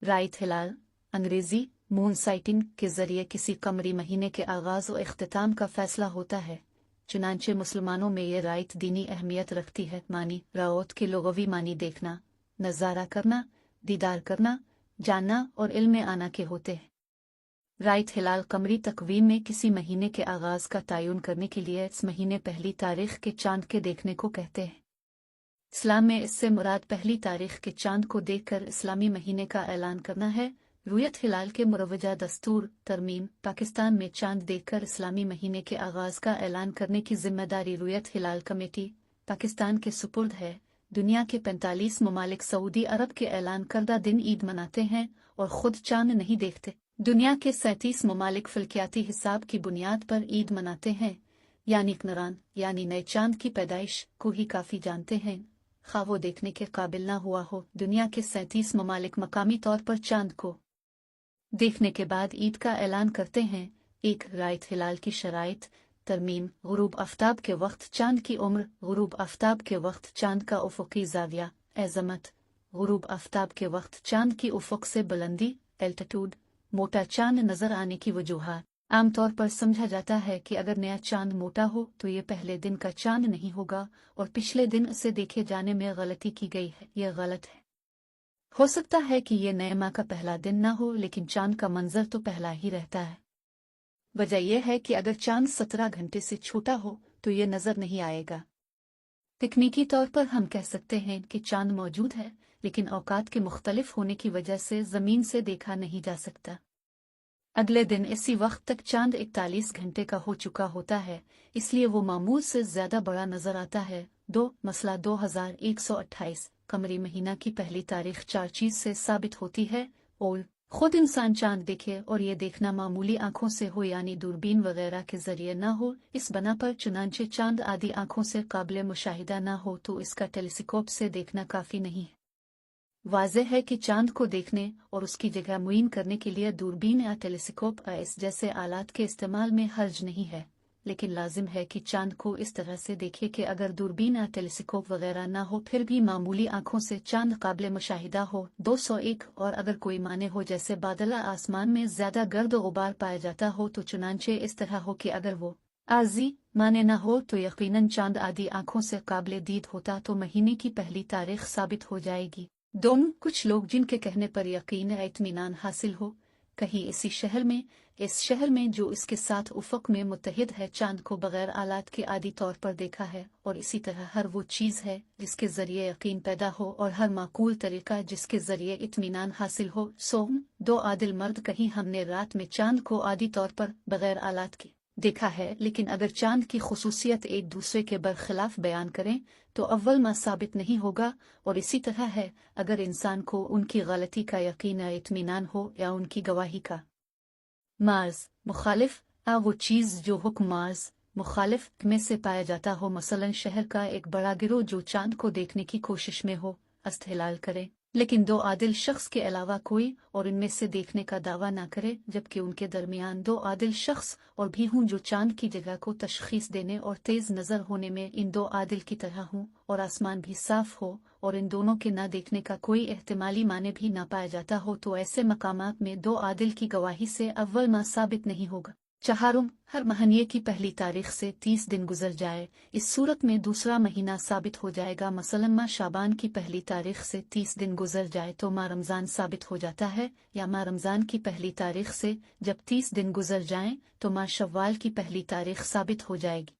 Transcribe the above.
Right हिलाल अंग्रेजी moon sighting के जरिए किसी कमरी महीने के आगाज और इख्तिताम का फैसला होता है। चुनांचे मुसलमानों में ये राइट दीनी अहमियत रखती है। मानी रावत के लुग़वी मानी देखना, नज़ारा करना, दीदार करना, जानना और इल्म में आना के होते हैं। राइट हिलाल कमरी तकवीम में किसी महीने के आगाज का तयन करने के लिए इस महीने पहली तारीख के चांद के देखने को कहते हैं। इस्लाम में इससे मुराद पहली तारीख के चांद को देखकर इस्लामी महीने का ऐलान करना है। रुयत हिलाल के मुरवजा दस्तूर तरमीम पाकिस्तान में चांद देखकर इस्लामी महीने के आगाज का ऐलान करने की जिम्मेदारी रुयत हिलाल कमेटी पाकिस्तान के सुपुर्द है। दुनिया के 45 ममालिक सऊदी अरब के ऐलान करदा दिन ईद मनाते हैं और खुद चांद नहीं देखते। दुनिया के 37 ममालिक फल्कियाती हिसाब की बुनियाद पर ईद मनाते हैं, यानी इकनरान यानी नए चांद की पैदाइश को ही काफी जानते हैं, खा वो देखने के काबिल ना हुआ हो। दुनिया के 37 ममालिक मकामी तौर पर चांद को देखने के बाद ईद का ऐलान करते हैं। एक राइट हिलाल की शराइत तरमीम गुरूब आफ्ताब के वक्त चांद की उम्र गुरूब आफ्ताब के वक्त चांद का उफ़ुक़ी ज़ाविया एज़मत गुरूब आफ्ताब के वक्त चांद की उफ़ुक़ से बुलंदी एल्टीट्यूड मोटा चांद नज़र आने की वजूहात आमतौर पर समझा जाता है कि अगर नया चांद मोटा हो तो ये पहले दिन का चांद नहीं होगा और पिछले दिन इसे देखे जाने में गलती की गई है। यह गलत है। हो सकता है कि ये नए माह का पहला दिन ना हो, लेकिन चांद का मंजर तो पहला ही रहता है। वजह यह है कि अगर चांद 17 घंटे से छोटा हो तो ये नजर नहीं आएगा। तकनीकी तौर पर हम कह सकते हैं कि चांद मौजूद है, लेकिन औकात के मुख्तलिफ होने की वजह से जमीन से देखा नहीं जा सकता। अगले दिन इसी वक्त तक चांद 41 घंटे का हो चुका होता है, इसलिए वो मामूल से ज्यादा बड़ा नजर आता है। मसला 2128 कमरी महीना की पहली तारीख 4 चीज से साबित होती है। और खुद इंसान चांद देखे और ये देखना मामूली आंखों से हो यानी दूरबीन वगैरह के जरिए ना हो। इस बना पर चुनांचे चांद आदि आंखों से काबिल मुशाहिदा ना हो तो इसका टेलीस्कोप से देखना काफी नहीं है। वाज़ेह है कि चांद को देखने और उसकी जगह मुयन करने के लिए दूरबीन या टेलीस्कोप इस जैसे आलात के इस्तेमाल में हर्ज नहीं है, लेकिन लाजिम है कि चांद को इस तरह से देखे कि अगर दूरबीन या टेलीस्कोप वगैरह ना हो फिर भी मामूली आंखों से चांद काबिल मुशाहिदा हो। 201 और अगर कोई माने हो जैसे बादला आसमान में ज्यादा गर्द गुबार पाया जाता हो तो चुनांचे इस तरह हो कि अगर वो आजी माने न हो तो यकीनन चांद आदि आंखों से काबिल दीद होता तो महीने की पहली तारीख साबित हो जाएगी। कुछ लोग जिनके कहने पर यकीन इत्मीनान हासिल हो, कहीं इस शहर में जो इसके साथ उफ़क़ में मुत्तहिद है चांद को बगैर आलात के आदि तौर पर देखा है, और इसी तरह हर वो चीज़ है जिसके ज़रिए यकीन पैदा हो और हर माकूल तरीका जिसके ज़रिए इत्मीनान हासिल हो। 2 आदिल मर्द कहीं हमने रात में चांद को आदि तौर पर बगैर आलात के देखा है, लेकिन अगर चांद की खुसूसियत एक दूसरे के बरखिलाफ बयान करें तो अव्वल मा साबित नहीं होगा, और इसी तरह है अगर इंसान को उनकी गलती का यकीन या इत्मीनान हो या उनकी गवाही का मार्ज मुखालिफ वो चीज़ जो हुक्म मार्ज मुखालिफ में से पाया जाता हो। मसलन शहर का एक बड़ा गिरोह जो चांद को देखने की कोशिश में हो अस्तहिलाल करे, लेकिन 2 आदिल शख्स के अलावा कोई और इनमें से देखने का दावा ना करे, जबकि उनके दरमियान 2 आदिल शख्स और भी हों जो चांद की जगह को तशखीस देने और तेज नजर होने में इन 2 आदिल की तरह हों, और आसमान भी साफ हो और इन दोनों के ना देखने का कोई एहतिमाली माने भी ना पाया जाता हो, तो ऐसे मकामात में 2 आदिल की गवाही से अव्वल मा साबित नहीं होगा। 4 हर महीने की पहली तारीख से 30 दिन गुजर जाए, इस सूरत में दूसरा महीना साबित हो जाएगा। मसलन माह शाबान की पहली तारीख से 30 दिन गुजर जाए तो माह रमज़ान साबित हो जाता है, या माह रमज़ान की पहली तारीख से जब 30 दिन गुजर जाएं तो माह शव्वाल की पहली तारीख साबित हो जाएगी।